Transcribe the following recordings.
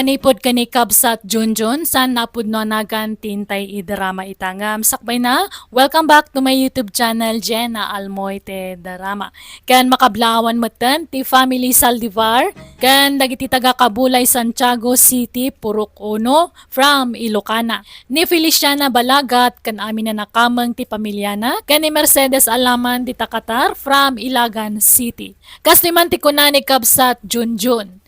manipod ka ni Kabsat Junjun, san napod no nagan tintay idrama itangam. Sakbay na, welcome back to my YouTube channel, JENA ALMOITE Drama. Kan makablawan matan, ti family Saldivar, kan dagiti taga Kabulay, Santiago City, Purok Uno, from ILOCANO. Ni Feliciana Balagat, kan amin na nakamang ti pamilyana, kan ni Mercedes Alaman ti Takatar, from Ilagan City. Kas ni man ti kunan ni Kabsat Junjun.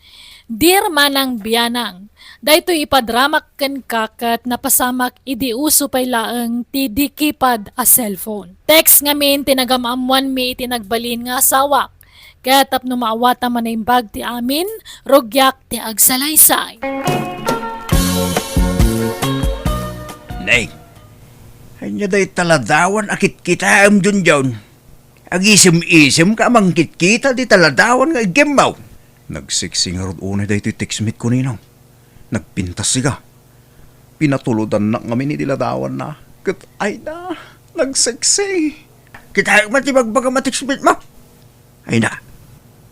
Dear Manang Bianang, dayto ipadramak ken kakat na pasamak idi uso pay laeng ti dikipad a cellphone. Text ngamin tinagamamuan mi itinagbalin nga asawak. Kaya tapno maawata man na imbag ti amin, rogyak ti agsalaysay. Nay, hanya day taladawan akit kita Junjun. Agisim-isim ka mangkit kita di taladawan nga igembaw. Nagsiksing harod unay day ito'y textmate ko ninaw. Nagpintas siga. Pinatulodan na kami ni diladawan na. Kat ay na, nagsiksi. Kita matibagbaga matextmate mo. Ay na,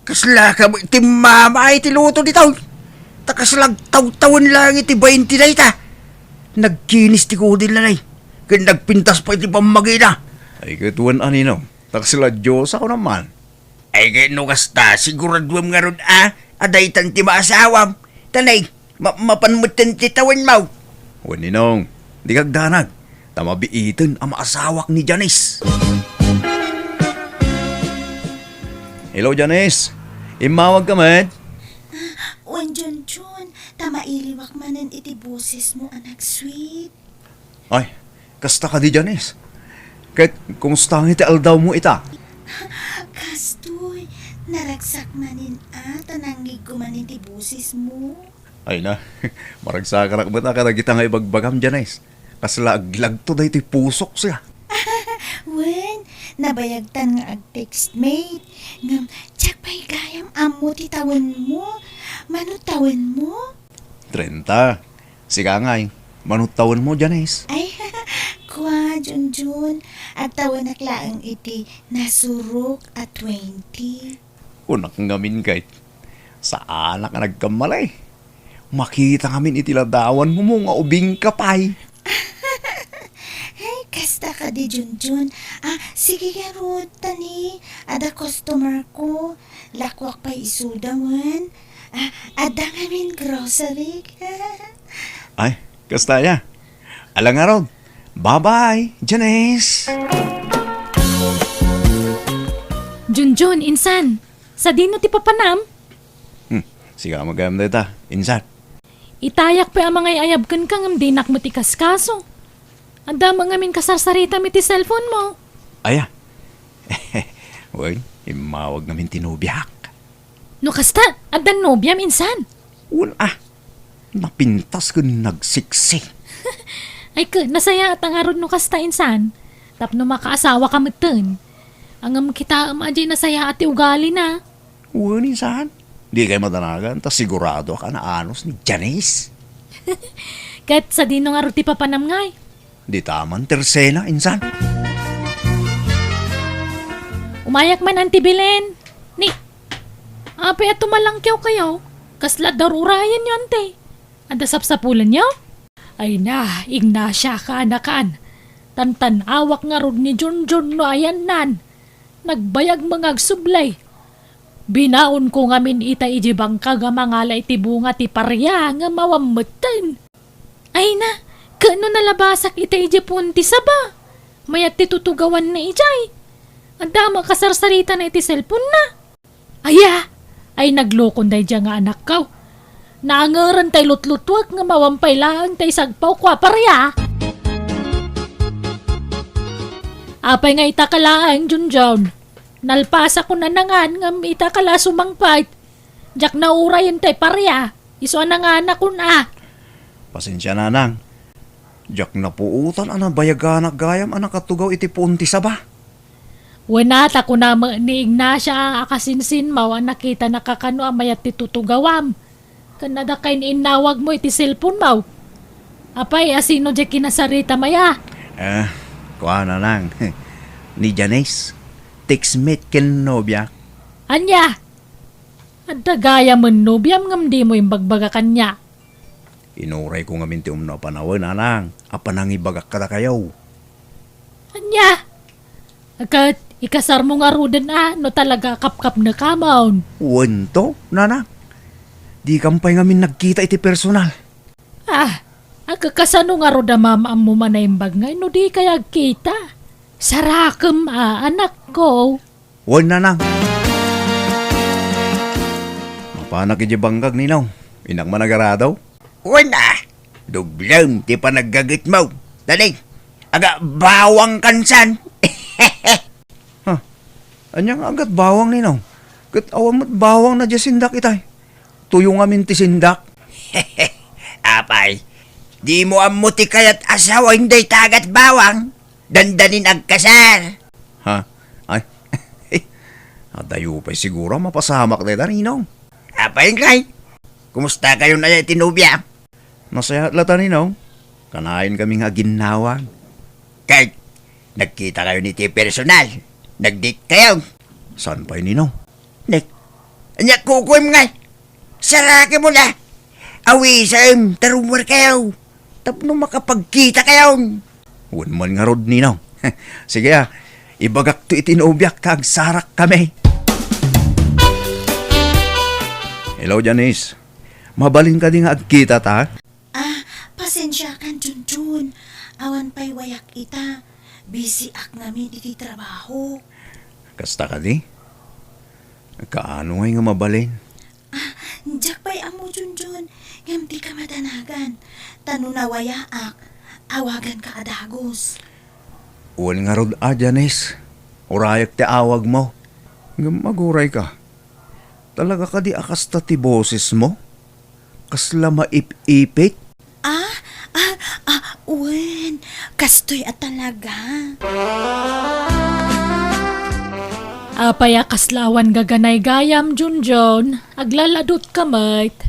kasla ka mo iti mama ay tiluto di taon. Takaslag taw-tawan lang iti 20 na ita. Nagkinis ti kudil na nay. Kaya nagpintas pa iti pamagina. Ay katuan aninaw, takasila Diyos ako naman. Ay gano kasta, siguraduam nga ron aday tan ti maasawam. Tanay, mapanmutan ti tawan mo. Waninong, di kagdanag, tamabiitin ang maasawak ni Janice. Hello Janice, imawag ka man? Wan Junjun, tamailiwak manan iti busis mo anak sweet. Ay, kasta ka di Janice. Kahit kumusta iti aldaw mo ita? Kastoy, naragsak manin tanangig ko manin ti busis mo. Ay na, maragsakan ba na karagita nga ibagbagam Janice? Kaslaglag to dahi ti pusok siya. Wen, nabayagtan nga ag-textmate. Ngam, tsak pa'y gayam amo ti tawan mo. Manot tawan mo? 30. Siga nga manut taon mo Janice. Ay, kwa, Junjun. At tawan naklaang iti nasurok at 20. Unak ngamin kahit sa anak nga nagkamalay. Makita ngamin itiladawan mo nga ubing kapay. Ay, kasta ka di Junjun. Sige nga Ruth, tani. Ada customer ko. Lakwak pa isudawan. Ada ngamin grocery. Ay, kasta ya. Alang nga ron. Bye-bye, Janice. Junjun, insan, sa dino ti papanam? Siga magayam na ita, insan. Itayak pa ang mga ayab kan kang amdinak mo ti kaskaso. Anda mga min kasarsarita mi ti cellphone mo. Aya. Well, imawag namin tinubyak. No kasta, adan nobya minsan. Napintas ko nagsiksi. Ay ka, nasaya at ang arod no kasta insan. Tapno makaasawa ka matan. Ang kita ajay nasaya at ugali na. Uwan, insan. Di kayo matanagan, tas sigurado ka na anos ni Janice. Kahit sa dinong arod ti papanam ngay. Di taman, tersena, insan. Umayak man antibilen. Ni, ape at tumalangkyaw kayo. Kasla darurayan nyo ante. Anda sapsapulan nyo? Ay na, Ignacia ka anakan. Tantanawak nga rod ni Junjun no ayan nan. Nagbayag mga agsublay. Binaon ko ngamin ita ijibang ka nga mangala iti bunga ti parya nga mawamutan. Ay na, kano nalabasak ita ijipun ti saba. Mayat ti tutugawan na ijay. Anda makasarsarita na iti cellphone na. Aya, ay naglokon day dya nga anak kaw. Naangaran tay lutlutwag nga mawampay lang tay sagpaw kwa parya. Apay nga itakalaan, Junjun. Nalpasa ko na nangan nga itakala sumangpait. Jak na urayan tay parya. Iso na nga anak ko na. Pasensya na nang. Jak na puutan ana bayaganak gayam anak katugaw iti punti sa ba? Wanata ko na ni Ignacia akasinsin mo ang nakita nakakano amayat ti tutugawam. Kanada kain inawag mo iti cellphone mo. Apay, asino di kinasarita maya? Kuha na lang. Ni Janice. Textmate ken nobya. Anya? At dagaya mo nobyam ngam di mo yung bagbaga kanya. Inuray ko nga minti umno panawin, anang. Apanang ibagak kada kayaw. Anya? Agad, ikasar mo nga rudan no talaga kapkap na kamaon. Wento, nanang. Di kampay ngamin nagkita iti personal. Agkakasano nga ruda mamam mo manaimbag nga, no di kaya kita. Sarakam anak ko. Wan nanang. Mapanak iti banggag ninaw. Inang managaradaw. Wana! Dublam, ti pa naggagit mo. Dali, aga bawang kansan. Anyang agat bawang ninaw. Kat awan mo't bawang na sindak itay. Tuyo nga minti sindak. Apay, di mo amuti kaya't asawa hindi tagat bawang. Dandanin agkasar. Ha? Ay, adayo pa'y siguro mapasamak na ninaw. Apay kay, kumusta kayo na tinubya? Nasaya lata ninaw. Kanain kaming aginawang. Kahit nagkita kayo ni ti personal. Nag-date kayo. Saan pa'y ninaw? Anya kukuim nga. Sarake mo na. Awisam, tarumar kayo. Tapno makapagkita kayo. Wan man nga rod ninaw. Sige ibagak to itinubyak kag sarak kami. Hello, Janice. Mabalin ka din nga agkita ta? Pasensya kan, Junjun. Awan pa'y wayak ita. Busy ak namin iti trabaho. Kasta ka di? Kaano nga mabalin? Diyak pa'y amo, Junjun. Ngam di ka madanagan. Tano na wayaak. Awagan ka adagos. Uwan nga rod Janice. Urayak ti awag mo. Ngam maguray ka. Talaga ka di akasta ti boses mo? Kasla maip-ipik? Uwan. Kastoy at talaga. Apaya kaslawan gaganay gayam, Junjon. Aglaladot ka, mate.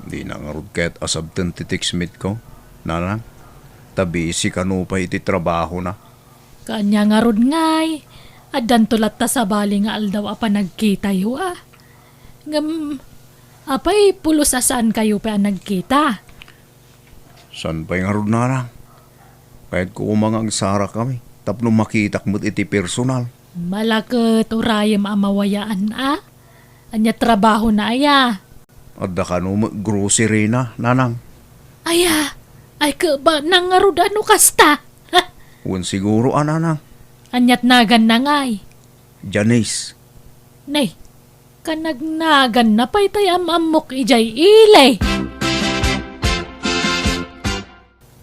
Di na nga rod kaya't asabtan ti textmate ko. Nanang, tabi si kano pa iti trabaho na. Kanya nga rod ngay. Adan tulat ta sa bali nga aldaw apa nagkita yu Ngam, apay pulos asaan kayo pa nagkita? San pa'y nga rod nanang? Kahit ko umangang sara kami. Tapno makitak mo't iti personal. Malakot urayam amawayaan Anya trabaho na aya. Adda ka no grocery na, nanang. Aya, ay ka ba nangarod ano kasta? Uwan siguro, nanang. Anyat nagan na ngay. Janice. Nay, kanagnagan na pa'y tayam amok ijay ilay.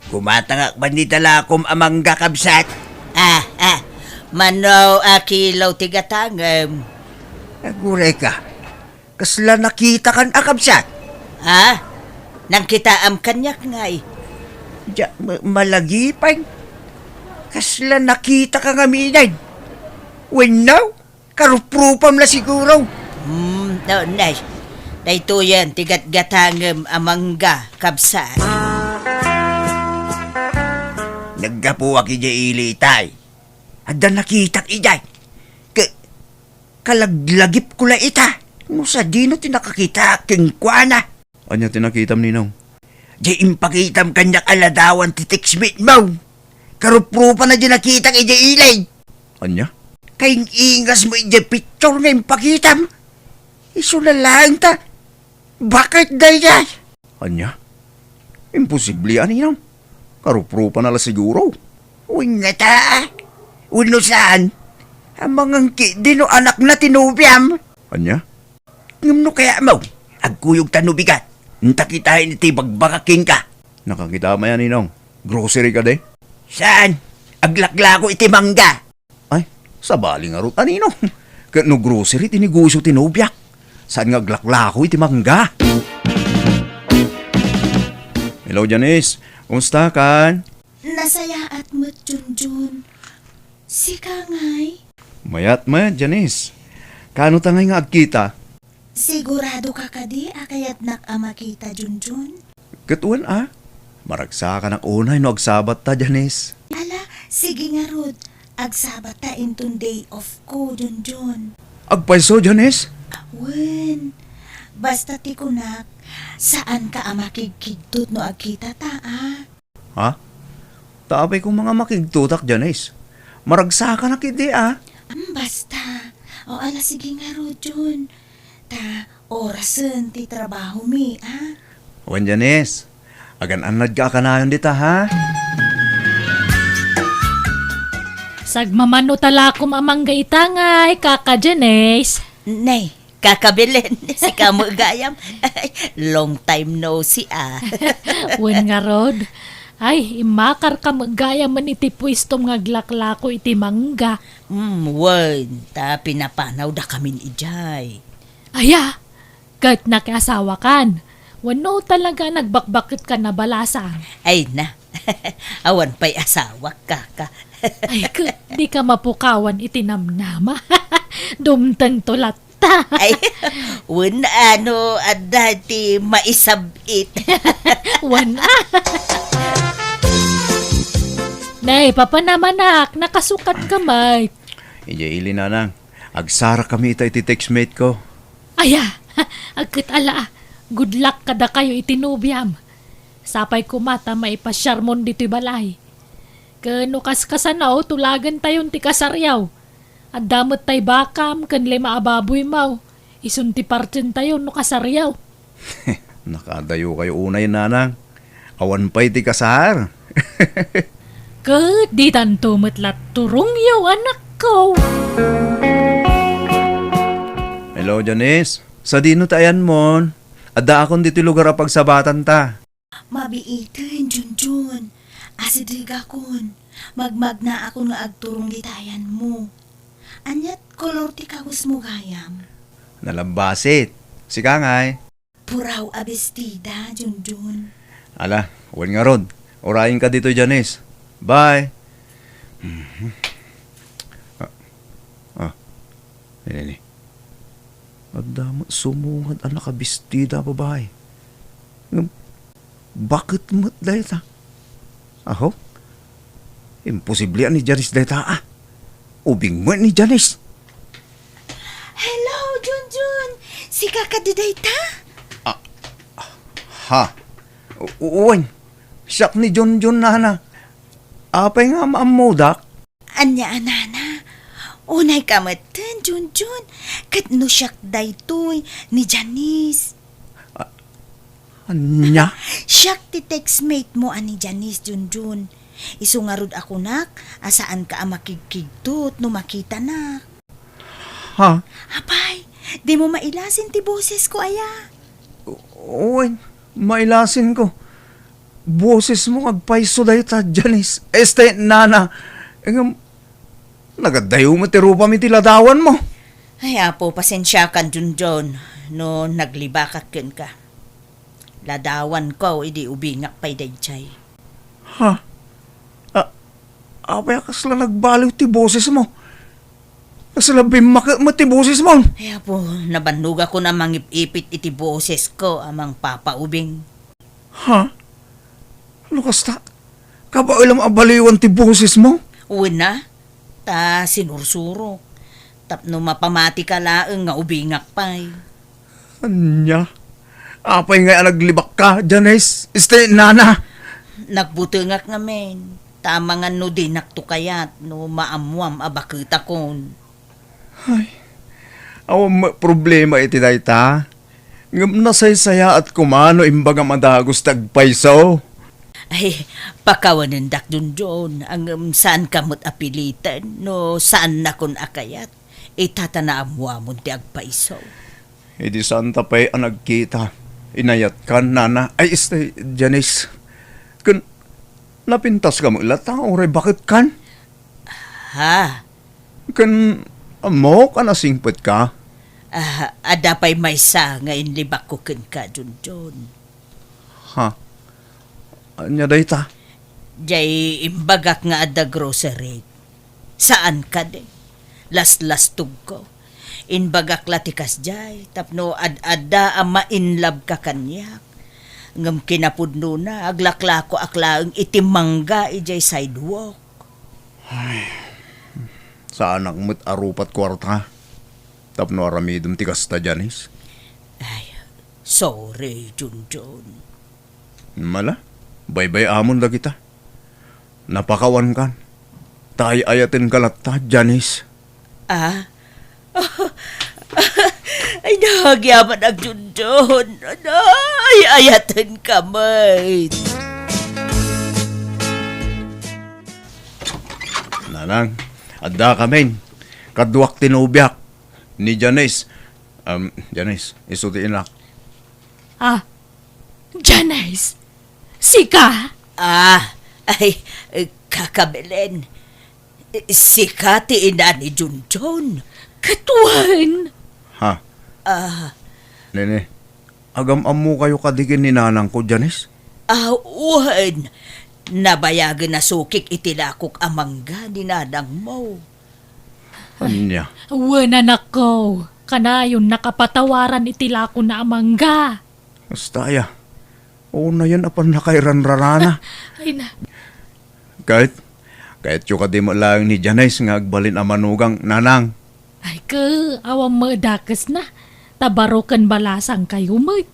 Kumatangak ba ni talakom amang gakabsat? Manaw akilaw tigatangam. Naguray ka. Kasla nakita kan akabsat. Nang kitaam kanyak ngay. Malagipay. Kasla nakita ka nga minay. When now, karuprupam na siguro. Nay. Dayto yan, tigat-gatangam amangga kabsat. Naggapuwak ijay ilitay. Adda nakitak ijay. Kalaglagip ko la ita. No sa dino tinakakita kingkwana. Anya tinakitam ninong? Jay impakitam kanyak aladawan ti textmate mo. Karuprupa na di nakitak ijay ilay. Anya? Kaing ingas mo ijay picture nga impakitam. Iso na lang ta. Bakit dayay? Anya? Imposible ninong. Karuprupa na la siguro. Uy nga ta. Uno saan? Ang mga dino anak na tinubiam. Anya? Ngumno kaya mo? Agkuyog tanubigat. Ntakitain iti bagbakaking ka. Nakakita mo yan, ninong. Grocery ka de? Saan? Aglaklako iti mangga. Ay, sa bali nga ron. Anino? Kano grocery tiniguso tinubyak. Saan nga aglaklako iti mangga? Hello, Janice. Kumusta kan? Nasaya at mo't, Junjun. Sika ngay. Mayat Janice. Kano tangay nga agkita? Sigurado ka kadi akayat nakamakita, Junjun? Katuan Maragsa ka ng unay no agsabat ta, Janice. Ala, sige nga Rod. Agsabat ta intong day off ko, Junjun. Agpaiso, Janice? Wen, Basta ti kunak, saan ka makikigtut no agkita ta, Ha? Tapay kong mga makigtutak, Janice. Maragsakan na kidi, Basta. O ala sige nga Rodyon. Ta, orasan ti trabaho mi, Wan, Janice. Agan-anad ka kanayon dita, ha? Sagmamano talakom amang gaitangay, kaka Janice. Nay, kakabilin. Si Kamo Gayam. Long time no see, Wen nga rod. Ay, imakar ka magaya man iti pwistom nga glaklako iti mangga. Wen, ta pinapanaw da kamin ijay. Aya, kahit nakiasawa kan. Wano talaga nagbakbakit ka na balasang. Ay na, awan pa'y asawa ka. Ay, di ka mapukawan itinamnama. Dumtang tulat ta. Ay, wen ano, dati maisabit. Wana. Nay, papanamanak, nakasukat kamay. Ija ili nanang. Agsara kami iti textmate ko. Aya, agkit ala. Good luck kada kayo itinubyam. Sapay kumata maipasyarmon dito'y balay. Kano kaskasanaw, tulagan tayon ti kasaryaw. At damot tay bakam, kanlay maababoy mau. Isunti partin tayon no kasaryaw. Nakadayo kayo unay, nanang. Awan pa'y ti kasar. Di tanto matlat turong yaw anak ko. Hello, Janice. Sa dino tayan mon. Ada akong dito lugar a pagsabatan ta. Mabiitin, Junjun. Asidriga kun. Magmag na ako nga agturong ditayan mo. Anyat kolor ti kagus mo gayam. Nalambasit. Si Kangay. Puraw abestida, Junjun. Ala, wan nga rod. Orayin ka dito, Janice. Bye. Nini. Adamot sumungad ang nakabistida, babae. Bakit mo't dahil ta? Aho? Imposible ni Janice dahil ta, Ubing mo ni Janice. Hello, Junjun. Si kakadiday ta? Ha? Uwan. Siyak ni John nana. Apay nga maamodak. Anya anana. Unay kamatan, Junjun. Kat no siyak daytoy ni Janice. Anya? Siyak ti textmate mo ani Janice, Junjun. Isungarod ako nak, asaan ka makikigtut no makita na. Ha? Apay, di mo mailasin ti boses ko, aya. Uwan. Mailasin ko. Boses mo agpaiso dahi ta, Janice. Este, nana. Nagadayo mo ti rupa mi tiladawan mo. Ay, apo, pasensya kan, Junjun. No, naglibakak ka. Ladawan ko, idi ubingak pa'y dayjay. Ha? Apay kasla nagbaliw ti boses mo. Kasla bimak mo ti boses mo. Ay, apo, nabanduga ko na mangipipit iti boses ko amang papaubing. Ha? Lukas ta? Kaba ilang abaliwan ti boses mo? Uwin na, ta sinursuro. Tapno mapamati ka laeng nga ubingak pa'y. Anya? Apay nga naglibak ka, Janice. Este, nana. Nagbutungak ngamen. Tama nga no di naktukayat no maamuam abakita kon. Awang problema iti dayta. Ngam nasaysaya at kumano imbaga madagos tagpaiso. Ay, pakawanin dak Junjun ang saan kamot apilitan no saan na kon akayat. Itatanaamwamon ti agpaiso. Idi santa pa'y ang nagkita. Inayat ka, nana. Ay, este, Janice. Napintas ka mo ilata, oray bakit kan? Ha? Kan, mo ka nasingpet ka? Ada pa'y may sa ngayon libak ko ka, Junjun. Ha? Anya day ta? Jay imbagak nga ada grocery. Saan ka de? Las tug ko. Inbagak latikas jay. Tapno ad-ada ama inlab ka kanyak. Ngam kinapudno na aglaklako aklaang itimangga ijay sidewalk. Saan ang arupat kwarta? Tapno aramidum tikas ta, Janice? Ay, Sorry, Junjun. Mala, baybay amon da kita. Napakawan kan. Tay ayatin kalata, Janice. Ah? Ay, nahagyaman ang Junjun. Ay, ayatan ka, mate. Nanang, adda kamen. Kadwak tinubyak ni Janice. Janice, isutiin na. Janice, sika? Ay, kakabelen. Sikati ina ni Junjun. Katuan. Ha? Nene, agam-amu kayo kadigin ni nanang ko, Janice? Uwan. Nabayagan na sukik itilakok amangga ni nanang mo. Anya? Wala na ko. Kanayon nakapatawaran itila ko na amangga. Basta ya. Oo na yan apan nakairanrarana. Ay na. Kahit yung kadi mo lang ni Janice nga agbalin ang manugang nanang. Ay ka, awang madakas na. Tabarokan balasang kayo, mate.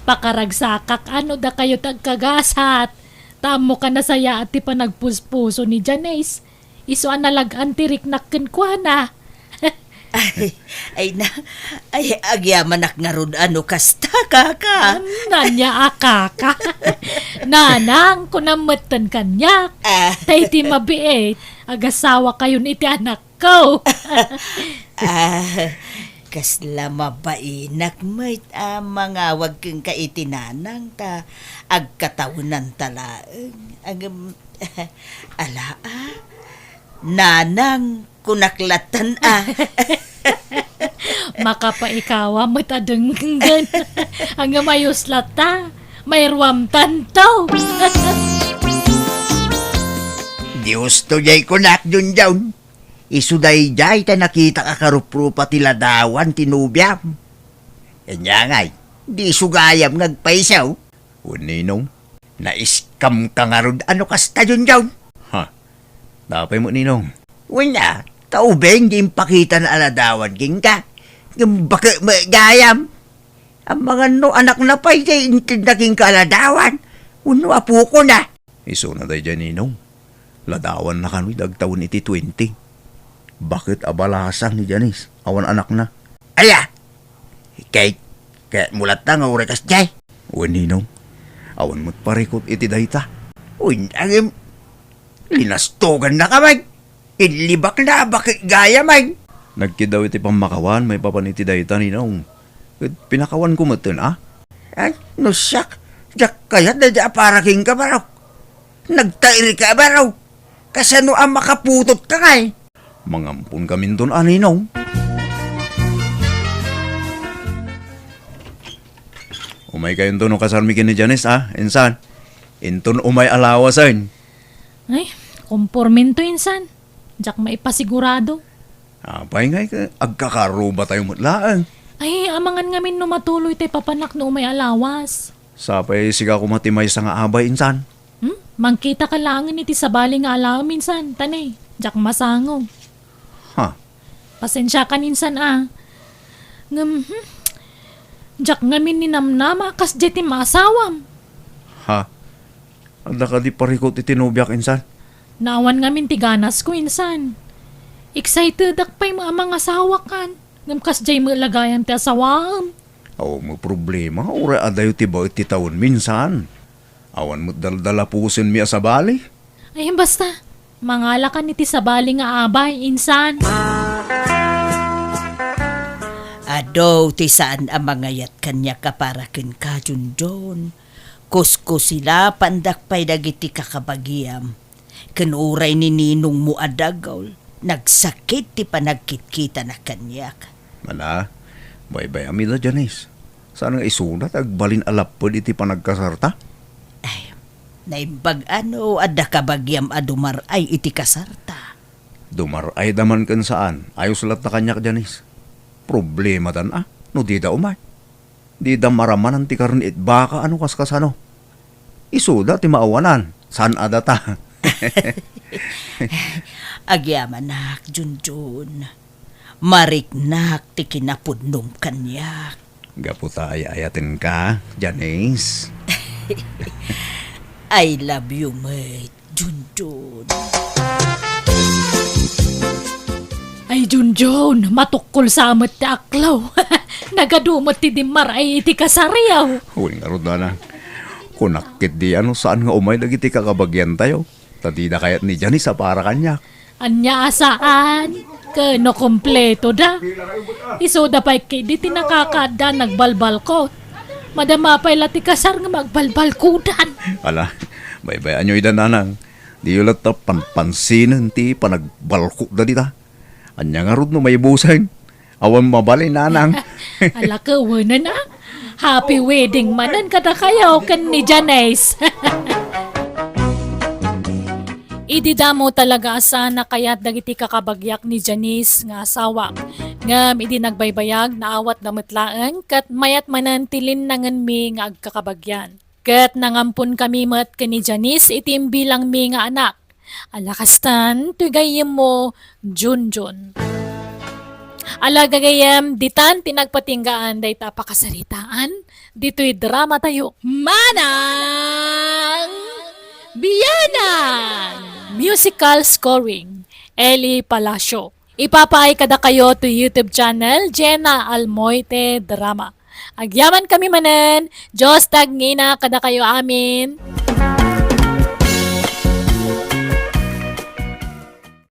Pakaragsakak, ano da kayo tagkagasat. Tamo ka na saya at ti panagpuspuso ni Janice. Iso analag tirik nakken kwa na. Ay, agyaman nga ron ano kasta kaka. Nanya akaka. Nanang, kunamatan kanyak. Tay ti mabiit. Agasawa kayo ni ti anak ko. Kasla mabainak mait mga wag kang kaitinanang ta agkatawunan talaeng. Nanang kunaklatan Makapaikawa matadenggan. Ang mayos lata. Mayruam tanto. Diyos to jay kunak dun jaun. Isuday jay ta nakita ka karuprupa tila dawan tinubyam. Kanya ngay, di sugayam ngagpaisaw. Uninong, naiskam ka nga ron ano kasta dun jaun. Ha, tapay mo ninong. Wala, taubeng di impakita na aladawan king ka. Baka magayam. Ang mga no anak na pa'y jay intid na king kaladawan. Uno apo ko na. Iso na tayo dyan ninong. Ladawan na kano'y dagtawon iti 20. Bakit abalasang ni Janice? Awan anak na. Aya! Kaya mulat na nga urekas jay. Uwan ninong. Awan mo't parikot iti dayta. Uy, agim. Linastogan na kamay. Inlibak na bakit gaya may. Nagkidaw iti pamakawan. May papaniti dayta ninong. Pinakawan ko matan Ay, no siyak. Diyak kaya dadya para king ka baraw. Nagtairi ka baraw. Kasano ang makaputot ka kay? Mangampun kami doon, aninong. Umay kayo doon, kasarmikin ni Janice, insan. Inton umay alawasan. Ay, kompormento insan. Diyak maipasigurado. Apay ngay ka, agkakaruba tayo mutlaan. Ay, amangan ngamin no matuloy tay papanak no may alawas. Sapay siga ko matimay sa nga abay, insan. Mangkita ka langin iti sabali nga alaw minsan. Tanay, diyak masango. Ha? Pasensya ka ninsan Diyak ngamin ni namnama kas jeti masawam. Ha? Anda ka di parikot itinubyak, insan. Naawan ngamin ti ganas ko insan. Excited akpay mga asawa kan. Ngam kas jay malagayan ti asawam. Aw, mo problema. Ura adayo ti ba iti taon minsan. Awan mo't daldala pusin mi asabali. Ay basta, mangalakan iti sabali nga abay insan. Ado ti saan ang mangayat kanya kaparakin ka Junjun. Kusko sila pandakpay dagiti kakabagiyam. Kanuray ni ninong mo adagaw. Nagsakit ti panagkitkita na kanyak. Mana, bay-bay amida Janice. Saan nga isunat agbalin alapod iti panagkasarta? Ay, naimbag ano adda kabagyam adumar ay iti kasarta. Dumar ay daman kan saan. Ayos lahat na kanyak Janice. Problema tan no di da umay. Di da maraman ang tikarun it baka ano kaskasano. Isuda ti maawanan. Saan adata? Agyaman nak, Junjun. Mariknak ti kinapudnom kanyak. Gaputa ay ayatin ka, Janice. I love you, mate. Junjun. Ay Junjun, matukol sa amat ti aklaw. Nagadumot ti dimar ay iti kasariyaw. Huwag nga ron na. Kunakit di ano saan nga umay dagiti kakabagyan tayo. Tatida kayat ni Janice sa para kanya. Anya asaan? Kano kompleto da. Iso da pa'y di tinakakada nagbalbal ko. Madama pa'y lati kasar nga magbalbal kudan. Ala, baybayan nyo idan nanang. Di ulat na panpansinan ti panagbalko da dita. Anya nga ron no may busang. Awan mabalay nanang. Ala ka, wala na. Happy wedding manan kada kayo kan ni Janice. Ididamo talaga sana kaya't dagiti kakabagyak ni Janice nga asawa. Ngam idi nagbaybayag na awat damatlaan kat mayat manantilin nangan mi nga agkakabagyan. Kat nangampun kami mat ni Janice itim bilang mi nga anak. Alakastan, tugayem mo, Junjun. Alagagayam, ditan tinagpatinggaan day tapakasaritaan. Dito'y drama tayo. Manang Bianang! Musical scoring, Eli Palacio. Ipapaay kada kayo to YouTube channel, JENA ALMOITE Drama. Agyaman kami manen, Diyos tagngina kada kayo amin.